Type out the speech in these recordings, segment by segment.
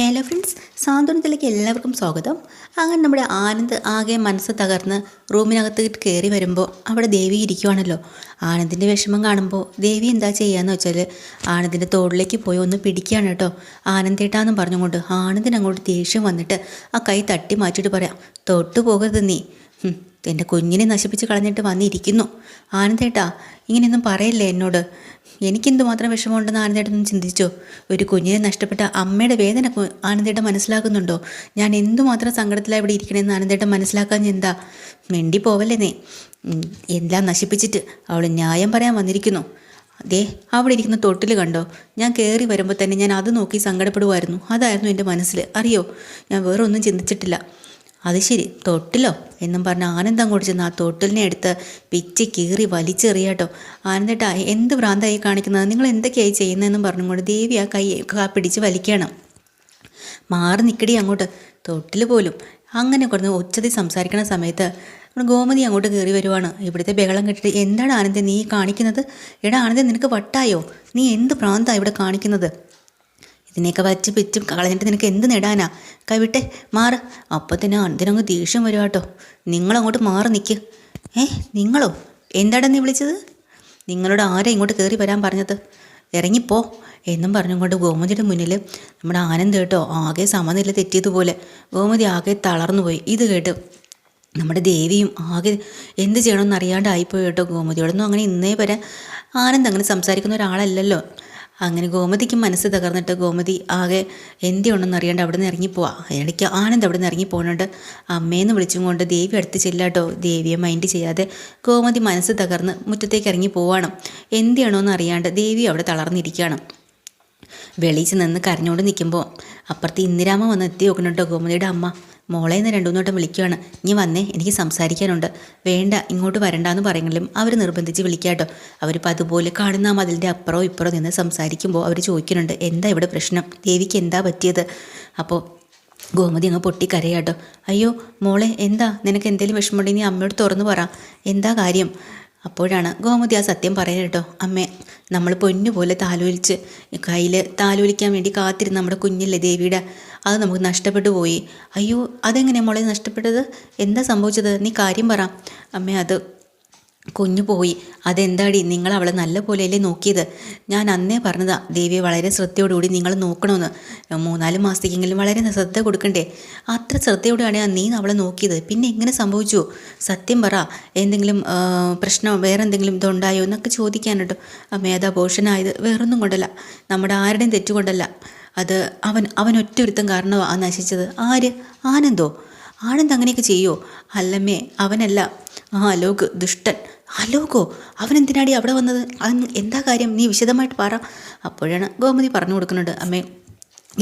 Hello friends, സാന്ത്വനത്തിലേക്ക് എല്ലാവർക്കും സ്വാഗതം. അങ്ങനെ നമ്മുടെ ആനന്ദ് ആകെ മനസ്സ് തകർന്ന് റൂമിനകത്ത് കയറി വരുമ്പോൾ അവിടെ ദേവി ഇരിക്കുവാണല്ലോ. ആനന്ദിൻ്റെ വിഷമം കാണുമ്പോൾ ദേവി എന്താ ചെയ്യാന്ന് വെച്ചാൽ ആനന്ദിൻ്റെ തോളിലേക്ക് പോയി ഒന്ന് പിടിക്കുകയാണ് കേട്ടോ. ആനന്ദേട്ടാന്നും പറഞ്ഞുകൊണ്ട് ആനന്ദിന് അങ്ങോട്ട് ദേഷ്യം വന്നിട്ട് ആ കൈ തട്ടി മാറ്റിയിട്ട് പറയാം, തൊട്ടു പോകരുത് നീ, എൻ്റെ കുഞ്ഞിനെ നശിപ്പിച്ച് കളഞ്ഞിട്ട് വന്നിരിക്കുന്നു. ആനന്ദേട്ടാ, ഇങ്ങനെയൊന്നും പറയല്ലേ എന്നോട്. എനിക്കെന്തുമാത്രം വിഷമമുണ്ടെന്ന് ആനന്ദേട്ടനൊന്നും ചിന്തിച്ചോ? ഒരു കുഞ്ഞിനെ നഷ്ടപ്പെട്ട അമ്മയുടെ വേദന ആനന്ദേട്ടൻ മനസ്സിലാക്കുന്നുണ്ടോ? ഞാൻ എന്തുമാത്രം സങ്കടത്തിലാണ് ഇവിടെ ഇരിക്കണമെന്ന് ആനന്ദേട്ടൻ മനസ്സിലാക്കാൻ എന്താ? മിണ്ടി പോവല്ലേ നീ. എല്ലാം നശിപ്പിച്ചിട്ട് അവൾ ന്യായം പറയാൻ വന്നിരിക്കുന്നു. ദേ അവിടെ ഇരിക്കുന്ന തൊട്ടിൽ കണ്ടോ? ഞാൻ കയറി വരുമ്പോൾ തന്നെ ഞാൻ അത് നോക്കി സങ്കടപ്പെടുമായിരുന്നു. അതായിരുന്നു എൻ്റെ മനസ്സിൽ, അറിയോ? ഞാൻ വേറെ ഒന്നും ചിന്തിച്ചിട്ടില്ല. അത് ശരി, തൊട്ടിലോ എന്നും പറഞ്ഞ് ആനന്ദം അങ്ങോട്ട് ചെന്ന് ആ തൊട്ടിലിനെ എടുത്ത് പിച്ചി കീറി വലിച്ചെറിയാട്ടോ. ആനന്ദേട്ടാ, എന്ത് ഭ്രാന്തായി കാണിക്കുന്നത്, നിങ്ങൾ എന്തൊക്കെയായി ചെയ്യുന്നതെന്നും പറഞ്ഞുകൊണ്ട് ദേവി ആ കൈ പിടിച്ച് വലിക്കണം. മാറി നിൽക്കടി അങ്ങോട്ട്, തൊട്ടിൽ പോലും. അങ്ങനെ കുറഞ്ഞ് ഉച്ചത്തിൽ സംസാരിക്കണ സമയത്ത് ഗോമതി അങ്ങോട്ട് കയറി വരുവാണ്. ഇവിടുത്തെ ബഹളം കേട്ടിട്ട്, എന്താണ് ആനന്ദൻ നീ കാണിക്കുന്നത്? എടാ ആനന്ദൻ, നിനക്ക് വട്ടായോ? നീ എന്ത് ഭ്രാന്താണ് ഇവിടെ കാണിക്കുന്നത്? ഇതിനെയൊക്കെ വച്ച് പിച്ചും കളഞ്ഞിട്ട് നിനക്ക് എന്ത് നേടാനാ? കൈവിട്ടെ, മാറ്. അപ്പോൾ തന്നെ അന്തിനങ്ങ് ദേഷ്യം വരും കേട്ടോ. നിങ്ങളങ്ങോട്ട് മാറി നിൽക്ക്. നിങ്ങളോ? എന്താടാ നീ വിളിച്ചത്? നിങ്ങളോട് ആരാ ഇങ്ങോട്ട് കയറി വരാൻ പറഞ്ഞത്? ഇറങ്ങിപ്പോ എന്നും പറഞ്ഞുകൊണ്ട് ഗോമതിയുടെ മുന്നിൽ നമ്മുടെ ആനന്ദ് കേട്ടോ ആകെ സമനില തെറ്റിയതുപോലെ ഗോമതി ആകെ തളർന്നു പോയി. ഇത് കേട്ട് നമ്മുടെ ദേവിയും ആകെ എന്ത് ചെയ്യണമെന്ന് അറിയാണ്ടായിപ്പോയി കേട്ടോ. ഗോമതിയോടൊന്നും അങ്ങനെ ഇന്നേ വരെ ആനന്ദ് അങ്ങനെ സംസാരിക്കുന്ന ഒരാളല്ലല്ലോ. അങ്ങനെ ഗോമതിക്ക് മനസ്സ് തകർന്നിട്ട് ഗോമതി ആകെ എന്തിയുണ്ടെന്ന് അറിയാണ്ട് അവിടെ നിന്ന് ഇറങ്ങിപ്പോവാ. ഇടയ്ക്ക് ആനന്ദ് അവിടെ നിന്ന് ഇറങ്ങിപ്പോകുന്നുണ്ട്. അമ്മയെന്ന് വിളിച്ചും കൊണ്ട് ദേവി അടുത്ത് ചെല്ലാട്ടോ. ദേവിയെ മൈൻഡ് ചെയ്യാതെ ഗോമതി മനസ്സ് തകർന്ന് മുറ്റത്തേക്ക് ഇറങ്ങി പോവാണ്. എന്തിയാണോന്ന് അറിയാണ്ട് ദേവി അവിടെ തളർന്നിരിക്കുകയാണ്. വെളിച്ച് നിന്ന് കരഞ്ഞുകൊണ്ട് നിൽക്കുമ്പോൾ അപ്പുറത്ത് ഇന്ദിരാമ്മ വന്ന് എത്തി നോക്കുന്നുണ്ടോ. ഗോമതിയുടെ അമ്മ മോളെ എന്ന് രണ്ടുമൂന്നോട്ടം വിളിക്കുകയാണ്. ഇനി വന്നേ, എനിക്ക് സംസാരിക്കാനുണ്ട്. വേണ്ട, ഇങ്ങോട്ട് വരണ്ടെന്ന് പറയുമെങ്കിലും അവർ നിർബന്ധിച്ച് വിളിക്കാട്ടോ. അവരിപ്പോൾ അതുപോലെ കാണുന്ന മതിലിൻ്റെ അപ്പുറവും ഇപ്പുറവും നിന്ന് സംസാരിക്കുമ്പോൾ അവർ ചോദിക്കുന്നുണ്ട്, എന്താ ഇവിടെ പ്രശ്നം, ദേവിക്ക് എന്താ പറ്റിയത്? അപ്പോൾ ഗോമതി അങ്ങ് പൊട്ടിക്കരയാട്ടോ. അയ്യോ മോളെ, എന്താ നിനക്ക് എന്തെങ്കിലും വിഷമമുണ്ടെങ്കിൽ നീ അമ്മയോട് തുറന്നു പറ, എന്താ കാര്യം? അപ്പോഴാണ് ഗോമതി ആ സത്യം പറയാൻ കേട്ടോ. അമ്മേ, നമ്മൾ പൊന്നുപോലെ താലോലിച്ച് കയ്യിൽ താലോലിക്കാൻ വേണ്ടി കാത്തിരുന്ന നമ്മുടെ കുഞ്ഞില്ലേ ദേവിയുടെ, അത് നമുക്ക് നഷ്ടപ്പെട്ടു പോയി. അയ്യോ, അതെങ്ങനെയാണ് മോളെ നഷ്ടപ്പെട്ടത്? എന്താ സംഭവിച്ചത്? നീ കാര്യം പറ. അമ്മേ, അത് കുഞ്ഞു പോയി. അതെന്താടി, നിങ്ങൾ അവളെ നല്ല പോലെയല്ലേ നോക്കിയത്? ഞാൻ അന്നേ പറഞ്ഞതാ ദേവിയെ വളരെ ശ്രദ്ധയോടുകൂടി നിങ്ങൾ നോക്കണമെന്ന്. 3-4 മാസത്തേക്കെങ്കിലും വളരെ ശ്രദ്ധ കൊടുക്കണ്ടേ? അത്ര ശ്രദ്ധയോടെയാണ് നീ അവളെ നോക്കിയത്. പിന്നെ എങ്ങനെ സംഭവിച്ചു? സത്യം പറ. എന്തെങ്കിലും പ്രശ്നം വേറെ എന്തെങ്കിലും ഇതുണ്ടായോ എന്നൊക്കെ ചോദിക്കാൻ കേട്ടോ. അമ്മേ, അത് അബോർഷനായത് വേറൊന്നും കൊണ്ടല്ല, നമ്മുടെ ആരുടെയും തെറ്റുകൊണ്ടല്ല. അത് അവൻ ഒറ്റൊരുത്തം കാരണമാണ് നശിച്ചത്. ആര്? ആനന്ദോ? ആനന്ദ് അങ്ങനെയൊക്കെ ചെയ്യോ? അല്ലമ്മേ, അവനല്ല, അലോക്, ദുഷ്ടൻ. അലോകോ? അവനെന്തിനാടി അവിടെ വന്നത്? എന്താ കാര്യം? നീ വിശദമായിട്ട് പറ. അപ്പോഴാണ് ഗോമതി പറഞ്ഞു കൊടുക്കുന്നുണ്ട്. അമ്മേ,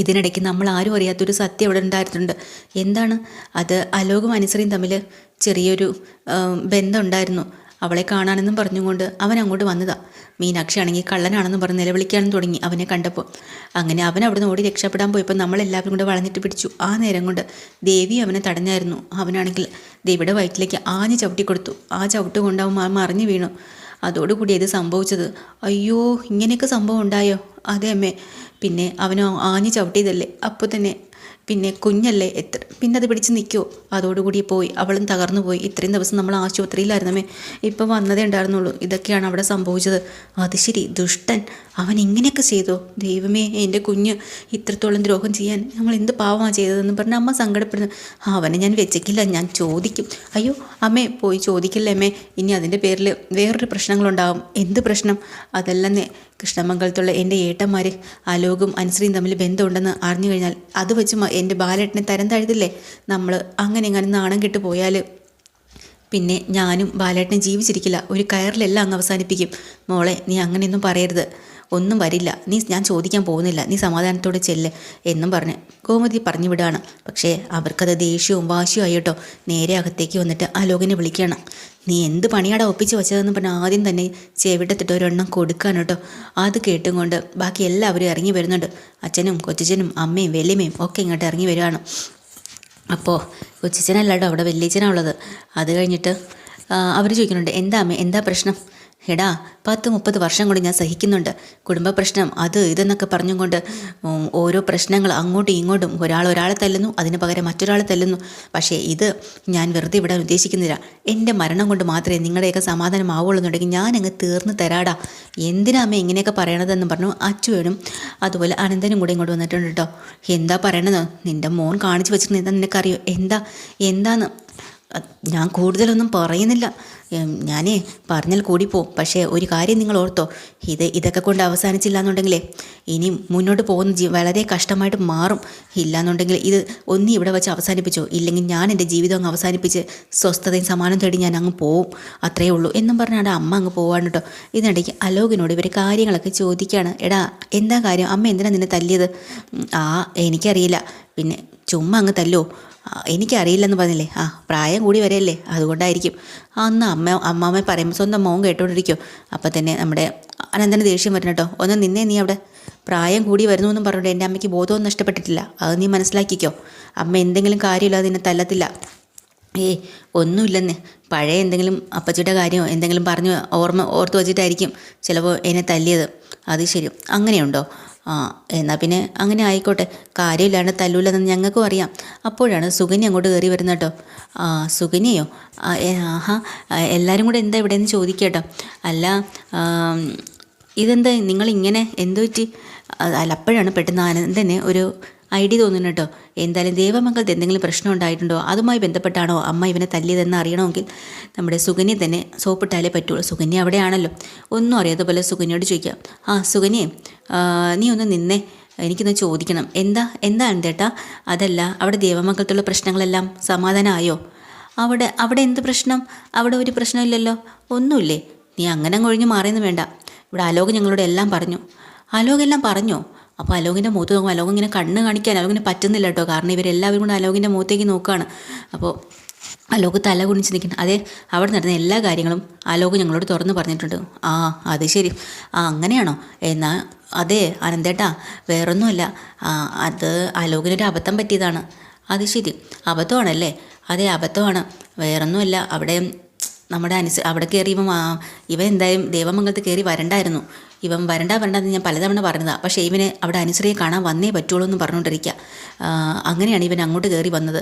ഇതിനിടയ്ക്ക് നമ്മൾ ആരും അറിയാത്തൊരു സത്യം അവിടെ ഉണ്ടായിട്ടുണ്ട്. എന്താണ് അത്? അലോകും അനുസരിയും തമ്മിൽ ചെറിയൊരു ബന്ധം ഉണ്ടായിരുന്നു. അവളെ കാണാനെന്നും പറഞ്ഞുകൊണ്ട് അവൻ അങ്ങോട്ട് വന്നതാ. മീനാക്ഷി ആണെങ്കിൽ കള്ളനാണെന്ന് പറഞ്ഞ് നിലവിളിക്കാനും തുടങ്ങി അവനെ കണ്ടപ്പോൾ. അങ്ങനെ അവൻ അവിടെ നിന്ന് ഓടി രക്ഷപ്പെടാൻ പോയപ്പോൾ നമ്മളെല്ലാവരും കൂടെ വളഞ്ഞിട്ട് പിടിച്ചു. ആ നേരം കൊണ്ട് ദേവി അവനെ തടഞ്ഞായിരുന്നു. അവനാണെങ്കിൽ ദേവിയുടെ വയറ്റിലേക്ക് ആഞ്ഞ് ചവിട്ടി കൊടുത്തു. ആ ചവിട്ട് കൊണ്ട് അവൻ മറിഞ്ഞു വീണു. അതോടുകൂടി ഇത് സംഭവിച്ചത്. അയ്യോ, ഇങ്ങനെയൊക്കെ സംഭവം ഉണ്ടായോ? അതെ അമ്മേ. പിന്നെ അവനോ ആഞ്ഞ് ചവിട്ടിയതല്ലേ, അപ്പോൾ തന്നെ പിന്നെ കുഞ്ഞല്ലേ, പിന്നെ അത് പിടിച്ച് നിൽക്കുമോ? അതോടുകൂടി പോയി, അവളും തകർന്നു പോയി. ഇത്രയും ദിവസം നമ്മൾ ആശുപത്രിയിലായിരുന്നമ്മേ, ഇപ്പം വന്നതേ ഉണ്ടായിരുന്നുള്ളൂ. ഇതൊക്കെയാണ് അവിടെ സംഭവിച്ചത്. അത് ശരി, ദുഷ്ടൻ അവൻ ഇങ്ങനെയൊക്കെ ചെയ്തോ? ദൈവമേ, എൻ്റെ കുഞ്ഞ് ഇത്രത്തോളം ദ്രോഹം ചെയ്യാൻ നമ്മൾ എന്ത് പാവമാണ് ചെയ്തതെന്ന് പറഞ്ഞ് അമ്മ സങ്കടപ്പെടുന്നു. അവനെ ഞാൻ വെച്ചേക്കില്ല, ഞാൻ ചോദിക്കും. അയ്യോ അമ്മേ, പോയി ചോദിക്കില്ല അമ്മേ, ഇനി അതിൻ്റെ പേരിൽ വേറൊരു പ്രശ്നങ്ങളുണ്ടാകും. എന്ത് പ്രശ്നം? അതല്ലെന്നേ, കൃഷ്ണമംഗലത്തുള്ള എൻ്റെ ഏട്ടന്മാർ അലോകും അനുശ്രീയും തമ്മിൽ ബന്ധമുണ്ടെന്ന് അറിഞ്ഞു കഴിഞ്ഞാൽ അത് വെച്ച് എൻ്റെ ബാലേട്ടനെ തരം താഴ്ത്തില്ലേ നമ്മൾ. അങ്ങനെ നാണം കെട്ട് പോയാൽ പിന്നെ ഞാനും ബാലേട്ടനും ജീവിച്ചിരിക്കില്ല. ഒരു കയറിലെല്ലാം അങ്ങ് അവസാനിപ്പിക്കും. മോളെ, നീ അങ്ങനെയൊന്നും പറയരുത്. ഒന്നും വരില്ല, ഞാൻ ചോദിക്കാൻ പോകുന്നില്ല, നീ സമാധാനത്തോടെ ചെല്ല് എന്നും പറഞ്ഞ് ഗോമതി പറഞ്ഞു വിടാണ്. പക്ഷേ അവർക്കത് ദേഷ്യവും വാശിയും ആയി കേട്ടോ. നേരെ അകത്തേക്ക് വന്നിട്ട് അലോകിനെ വിളിക്കണം. നീ എന്ത് പണിയാടാ ഒപ്പിച്ച് വെച്ചതെന്ന് പറഞ്ഞാൽ ആദ്യം തന്നെ ചെവിടത്തിട്ട് ഒരെണ്ണം കൊടുക്കാൻ കേട്ടോ. അത് കേട്ടും കൊണ്ട് ബാക്കി എല്ലാവരും ഇറങ്ങി വരുന്നുണ്ട്. അച്ഛനും കൊച്ചച്ഛനും അമ്മയും വലിയമ്മയും ഒക്കെ ഇങ്ങോട്ട് ഇറങ്ങി വരികയാണ്. അപ്പോൾ കൊച്ചച്ഛനല്ലാട്ടോ അവിടെ വലിയച്ഛനാണ് ഉള്ളത്. അത് കഴിഞ്ഞിട്ട് അവർ ചോദിക്കുന്നുണ്ട്, എന്താ അമ്മേ, എന്താ പ്രശ്നം? എടാ 10-30 വർഷം കൊണ്ട് ഞാൻ സഹിക്കുന്നുണ്ട്. കുടുംബ പ്രശ്നം അത് ഇതെന്നൊക്കെ പറഞ്ഞും കൊണ്ട് ഓരോ പ്രശ്നങ്ങൾ അങ്ങോട്ടും ഇങ്ങോട്ടും ഒരാളെ തല്ലുന്നു, അതിന് പകരം മറ്റൊരാളെ തല്ലുന്നു. പക്ഷേ ഇത് ഞാൻ വെറുതെ വിടാൻ ഉദ്ദേശിക്കുന്നില്ല. എൻ്റെ മരണം കൊണ്ട് മാത്രമേ നിങ്ങളുടെയൊക്കെ സമാധാനമാവുള്ളൂ എന്നുണ്ടെങ്കിൽ ഞാനങ്ങ് തീർന്ന് തരാടാ. എന്തിനാ അമ്മ ഇങ്ങനെയൊക്കെ പറയണതെന്ന് പറഞ്ഞു അച്ചുവനും അതുപോലെ അനന്തനും കൂടെ ഇങ്ങോട്ട് വന്നിട്ടുണ്ട് കേട്ടോ. എന്താ പറയണത്? നിൻ്റെ മോൻ കാണിച്ചു വെച്ചിരുന്ന എന്താ നിനക്കറിയോ? എന്താന്ന് ഞാൻ കൂടുതലൊന്നും പറയുന്നില്ല. ഞാനേ പറഞ്ഞാൽ കൂടിപ്പോവും. പക്ഷേ ഒരു കാര്യം നിങ്ങൾ ഓർത്തോ, ഇതൊക്കെ കൊണ്ട് അവസാനിച്ചില്ല എന്നുണ്ടെങ്കിലേ ഇനി മുന്നോട്ട് പോകുന്ന വളരെ കഷ്ടമായിട്ട് മാറും. ഇല്ലയെന്നുണ്ടെങ്കിൽ ഇത് ഒന്നി ഇവിടെ വെച്ച് അവസാനിപ്പിച്ചോ, ഇല്ലെങ്കിൽ ഞാൻ എൻ്റെ ജീവിതം അങ്ങ് അവസാനിപ്പിച്ച് സ്വസ്ഥതയും സമാനം തേടി ഞാൻ അങ്ങ് പോവും, അത്രയേ ഉള്ളൂ എന്നും പറഞ്ഞാൽ അമ്മ അങ്ങ് പോവാണ് കേട്ടോ. ഇതിനിടയ്ക്ക് അലോകിനോട് ഇവർ കാര്യങ്ങളൊക്കെ ചോദിക്കുകയാണ്. എടാ എന്താ കാര്യം, അമ്മ എന്തിനാ നിന്നെ തല്ലിയത്? എനിക്കറിയില്ല, പിന്നെ ചുമ്മാ അങ്ങ് തല്ലോ. എനിക്കറിയില്ലെന്ന് പറഞ്ഞില്ലേ, പ്രായം കൂടി വരെയല്ലേ, അതുകൊണ്ടായിരിക്കും. അന്ന് അമ്മാമ്മ പറയുമ്പോൾ സ്വന്തം മോൻ കേട്ടോണ്ടിരിക്കുമോ. അപ്പം തന്നെ നമ്മുടെ അനന്തന് ദേഷ്യം വരണം കേട്ടോ. ഒന്ന് നിന്നേ, നീ അവിടെ പ്രായം കൂടി വരുന്നു എന്നും പറഞ്ഞിട്ട് എൻ്റെ അമ്മയ്ക്ക് ബോധമൊന്നും നഷ്ടപ്പെട്ടിട്ടില്ല, അത് നീ മനസ്സിലാക്കിക്കോ. അമ്മ എന്തെങ്കിലും കാര്യമില്ലാതെ നിന്നെ തല്ലത്തില്ല. ഒന്നുമില്ലെന്ന്, പഴയ എന്തെങ്കിലും അപ്പച്ചിയുടെ കാര്യമോ എന്തെങ്കിലും പറഞ്ഞ് ഓർത്ത് വച്ചിട്ടായിരിക്കും ചിലപ്പോൾ എന്നെ തല്ലിയത്. അത് ശരി, അങ്ങനെയുണ്ടോ? എന്നാൽ പിന്നെ അങ്ങനെ ആയിക്കോട്ടെ, കാര്യമില്ലാണ്ട് തല്ലൂലെന്ന് ഞങ്ങൾക്കും അറിയാം. അപ്പോഴാണ് സുകന്യ അങ്ങോട്ട് കയറി വരുന്നത് കേട്ടോ. സുകന്യയോ? എല്ലാവരും കൂടെ എന്താ ഇവിടെ നിന്ന് ചോദിക്കട്ടോ. അല്ല, ഇതെന്താ നിങ്ങളിങ്ങനെ, എന്തു പറ്റി? അല്ല, അപ്പോഴാണ് പെട്ടെന്ന് ആനന്ദന് ഒരു ഐഡിയ തോന്നുന്നു കേട്ടോ. എന്തായാലും ദേവമംഗലത്ത് എന്തെങ്കിലും പ്രശ്നം ഉണ്ടായിട്ടുണ്ടോ, അതുമായി ബന്ധപ്പെട്ടാണോ അമ്മ ഇവനെ തല്ലിയതെന്ന് അറിയണമെങ്കിൽ നമ്മുടെ സുകന്യ തന്നെ സോപ്പിട്ടാലേ പറ്റുള്ളൂ. സുകന്യ അവിടെയാണല്ലോ. ഒന്നും അറിയാത്ത പോലെ സുകന്യയോട് ചോദിക്കാം. സുകന്യേ, നീ ഒന്ന് നിന്നേ, എനിക്കൊന്ന് ചോദിക്കണം. എന്താണ് ചേട്ടാ? അതല്ല, അവിടെ ദേവമംഗലത്തുള്ള പ്രശ്നങ്ങളെല്ലാം സമാധാനമായോ? അവിടെ എന്ത് പ്രശ്നം? അവിടെ ഒരു പ്രശ്നമില്ലല്ലോ. ഒന്നുമില്ലേ? നീ അങ്ങനെ ഒഴിഞ്ഞ് മാറിയെന്ന് വേണ്ട. ഇവിടെ അലോക് ഞങ്ങളോട് എല്ലാം പറഞ്ഞു. അലോക് എല്ലാം പറഞ്ഞോ? അപ്പോൾ അലോകിൻ്റെ മുഖത്ത് നോക്കും. അലോക് ഇങ്ങനെ കണ്ണ് കാണിക്കാൻ അലോകിന് പറ്റുന്നില്ല കേട്ടോ. കാരണം ഇവരെല്ലാവരും കൂടെ അലോകിൻ്റെ മുഖത്തേക്ക് നോക്കുകയാണ്. അപ്പോൾ അലോക് തല കുനിച്ച് നിൽക്കണം. അതെ, അവിടെ നടന്ന എല്ലാ കാര്യങ്ങളും അലോക് ഞങ്ങളോട് തുറന്ന് പറഞ്ഞിട്ടുണ്ട്. അത് ശരി. അങ്ങനെയാണോ? എന്നാൽ അതെ അനന്തേട്ടാ, വേറൊന്നുമല്ല, അത് അലോകിനൊരു അബദ്ധം പറ്റിയതാണ്. അത് ശരി, അബദ്ധമാണല്ലേ? അതെ, അബദ്ധമാണ്, വേറൊന്നുമല്ല. അവിടെ നമ്മുടെ അവിടെ കയറി ഇവൻ എന്തായാലും ദേവമംഗലത്ത് കയറി വരണ്ടായിരുന്നു. ഇവൻ വരണ്ടെന്ന് ഞാൻ പലതവണ പറഞ്ഞതാണ്. പക്ഷേ ഇവന് അവിടെ അനുസരിയെ കാണാൻ വന്നേ പറ്റുള്ളൂ എന്ന് പറഞ്ഞുകൊണ്ടിരിക്കുക. അങ്ങനെയാണ് ഇവൻ അങ്ങോട്ട് കയറി വന്നത്.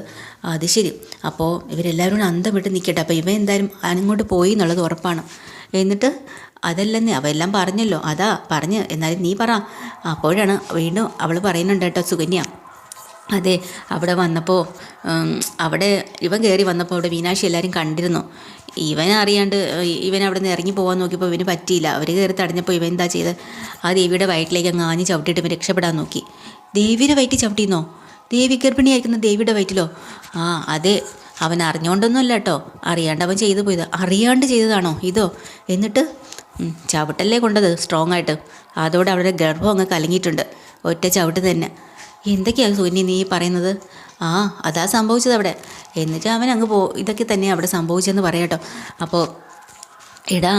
അത് ശരി. അപ്പോൾ ഇവരെല്ലാവരും അന്തം വിട്ട് നിൽക്കട്ടെ. അപ്പോൾ ഇവൻ എന്തായാലും അങ്ങോട്ട് പോയി എന്നുള്ളത് ഉറപ്പാണ്. എന്നിട്ട് അതല്ലെന്നേ അവയെല്ലാം പറഞ്ഞല്ലോ, അതാ പറഞ്ഞ്. എന്നാലും നീ പറ. അപ്പോഴാണ് വീണ്ടും അവൾ പറയുന്നുണ്ട് കേട്ടോ, സുകന്യ. അതെ, അവിടെ വന്നപ്പോൾ അവിടെ ഇവൻ കയറി വന്നപ്പോൾ അവിടെ മീനാക്ഷി എല്ലാവരും കണ്ടിരുന്നു. ഇവൻ അറിയാണ്ട് ഇവൻ അവിടെ നിന്ന് ഇറങ്ങി പോകാൻ നോക്കിയപ്പോൾ ഇവന് പറ്റിയില്ല. അവർ കയറി തടഞ്ഞപ്പോൾ ഇവൻ എന്താ ചെയ്ത്, ആ ദേവിയുടെ വയറ്റിലേക്ക് അങ്ങ് ആഞ്ഞ് ചവിട്ടിയിട്ട് ഇവൻ രക്ഷപ്പെടാൻ നോക്കി. ദേവിയുടെ വയറ്റിൽ ചവിട്ടിയെന്നോ? ദേവി ഗർഭിണിയായിരിക്കുന്ന ദേവിയുടെ വയറ്റിലോ? അതെ, അവൻ അറിഞ്ഞുകൊണ്ടൊന്നുമല്ല കേട്ടോ, അറിയാണ്ട് അവൻ ചെയ്തു പോയത്. അറിയാണ്ട് ചെയ്തതാണോ ഇതോ? എന്നിട്ട് ചവിട്ടല്ലേ കൊണ്ടത് സ്ട്രോങ് ആയിട്ട്. അതോടെ അവരുടെ ഗർഭം അങ്ങ് കലങ്ങിയിട്ടുണ്ട്, ഒറ്റ ചവിട്ട് തന്നെ. എന്തൊക്കെയാണ് സുകന്യ നീ പറയുന്നത്? അതാ സംഭവിച്ചത് അവിടെ. എന്നിട്ട് അവൻ അങ്ങ് ഇതൊക്കെ തന്നെ അവിടെ സംഭവിച്ചെന്ന് പറയാട്ടോ. അപ്പോൾ എടാ,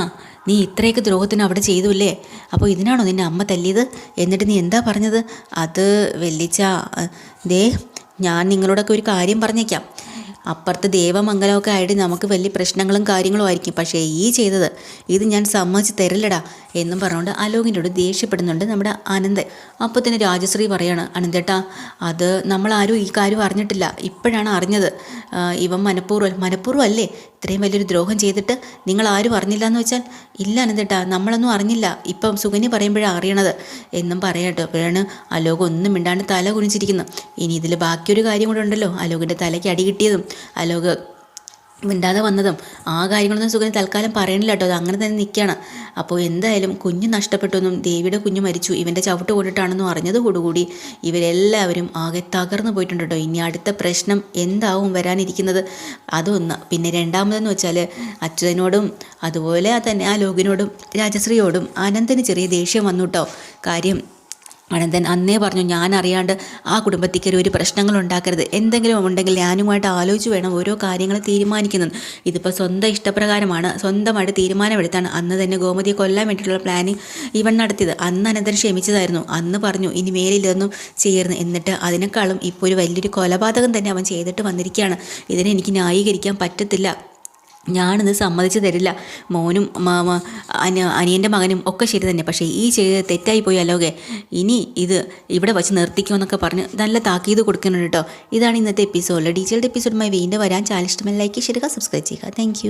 നീ ഇത്രയൊക്കെ ദ്രോഹത്തിന് അവിടെ ചെയ്തുല്ലേ? അപ്പോൾ ഇതിനാണോ നിന്നെ അമ്മ തല്ലിയത്? എന്നിട്ട് നീ എന്താ പറഞ്ഞത്? അത് വെല്ലിച്ച, ഞാൻ നിങ്ങളോടൊക്കെ ഒരു കാര്യം പറഞ്ഞേക്കാം. അപ്പുറത്ത് ദേവമംഗലമൊക്കെ ആയിട്ട് നമുക്ക് വലിയ പ്രശ്നങ്ങളും കാര്യങ്ങളും ആയിരിക്കും. പക്ഷേ ഈ ചെയ്തത് ഇത് ഞാൻ സമ്മതിച്ച് തരില്ലടാ എന്നും പറഞ്ഞുകൊണ്ട് അലോകിനോട് ദേഷ്യപ്പെടുന്നുണ്ട് നമ്മുടെ ആനന്ദ്. അപ്പോൾ തന്നെ രാജശ്രീ പറയാണ്, അനന്തേട്ടാ, അത് നമ്മളാരും ഈ കാര്യം അറിഞ്ഞിട്ടില്ല, ഇപ്പോഴാണ് അറിഞ്ഞത്. ഇവൻ മനഃപൂർവ്വം അല്ലേ ഇത്രയും വലിയൊരു ദ്രോഹം ചെയ്തിട്ട്? നിങ്ങൾ ആരും അറിഞ്ഞില്ല എന്ന് വെച്ചാൽ? ഇല്ല അനന്തേട്ടാ, നമ്മളൊന്നും അറിഞ്ഞില്ല, ഇപ്പം സുകന്യ പറയുമ്പോഴാണ് അറിയണത് എന്നും പറയാട്ടോ. അപ്പോഴാണ് അലോക് ഒന്നും മിണ്ടാണ്ട് തല കുനിച്ചിരിക്കുന്നു. ഇനി ഇതിൽ ബാക്കിയൊരു കാര്യം കൂടെ ഉണ്ടല്ലോ, അലോകിൻ്റെ തലയ്ക്ക് അടി കിട്ടിയതും അലോക് മിണ്ടാതെ വന്നതും ആ കാര്യങ്ങളൊന്നും സുകന്യ തൽക്കാലം പറയണില്ല കേട്ടോ. അത് അങ്ങനെ തന്നെ നിൽക്കുകയാണ്. അപ്പോൾ എന്തായാലും കുഞ്ഞ് നഷ്ടപ്പെട്ടെന്നും ദേവിയുടെ കുഞ്ഞ് മരിച്ചു ഇവൻ്റെ ചവിട്ട് കൊണ്ടിട്ടാണെന്നും അറിഞ്ഞതോടുകൂടി ഇവരെല്ലാവരും ആകെ തകർന്നു പോയിട്ടുണ്ട് കേട്ടോ. ഇനി അടുത്ത പ്രശ്നം എന്താവും വരാനിരിക്കുന്നത് അതൊന്ന്. പിന്നെ രണ്ടാമതെന്ന് വെച്ചാൽ അച്യുതനോടും അതുപോലെ തന്നെ ആ ലോകിനോടും രാജശ്രീയോടും അനന്തന് ചെറിയ ദേഷ്യം വന്നു കേട്ടോ. കാര്യം അനന്തൻ അന്നേ പറഞ്ഞു, ഞാൻ അറിയാണ്ട് ആ കുടുംബത്തിക്ക് ഒരു പ്രശ്നങ്ങൾ ഉണ്ടാക്കരുത്, എന്തെങ്കിലും ഉണ്ടെങ്കിൽ ഞാനുമായിട്ട് ആലോചിച്ച് വേണം ഓരോ കാര്യങ്ങൾ തീരുമാനിക്കുന്നത്. ഇതിപ്പോൾ സ്വന്തം ഇഷ്ടപ്രകാരമാണ്, സ്വന്തമായിട്ട് തീരുമാനമെടുത്താണ് അന്ന് തന്നെ ഗോമതിയെ കൊല്ലാൻ വേണ്ടിയിട്ടുള്ള പ്ലാനിങ് ഇവൻ നടത്തിയത്. അന്ന് അനന്തൻ ക്ഷമിച്ചതായിരുന്നു, അന്ന് പറഞ്ഞു ഇനി മേലിലൊന്നും ചെയ്യരുത്. എന്നിട്ട് അതിനേക്കാളും ഇപ്പോൾ ഒരു വലിയൊരു കൊലപാതകം തന്നെ അവൻ ചെയ്തിട്ട് വന്നിരിക്കുകയാണ്. ഇതിനെ എനിക്ക് ന്യായീകരിക്കാൻ പറ്റത്തില്ല ഞാനിത് സമ്മതിച്ച് തരില്ല. മോനും അനിയൻ്റെ മകനും ഒക്കെ ശരി തന്നെ, പക്ഷേ ഈ ചെയ്ത് തെറ്റായി പോയി അലോകെ, ഇനി ഇത് ഇവിടെ വച്ച് നിർത്തിക്കുമെന്നൊക്കെ പറഞ്ഞ് നല്ല താക്കീത് കൊടുക്കുന്നുണ്ട് കേട്ടോ. ഇതാണ് ഇന്നത്തെ എപ്പിസോഡ്. ഡീറ്റെയിൽഡ് എപ്പിസോഡുമായി വീണ്ടും വരാൻ. ചാനൽ ഇഷ്ടമായി ലൈക്ക് ചെയ്യുക, സബ്സ്ക്രൈബ് ചെയ്യുക. താങ്ക്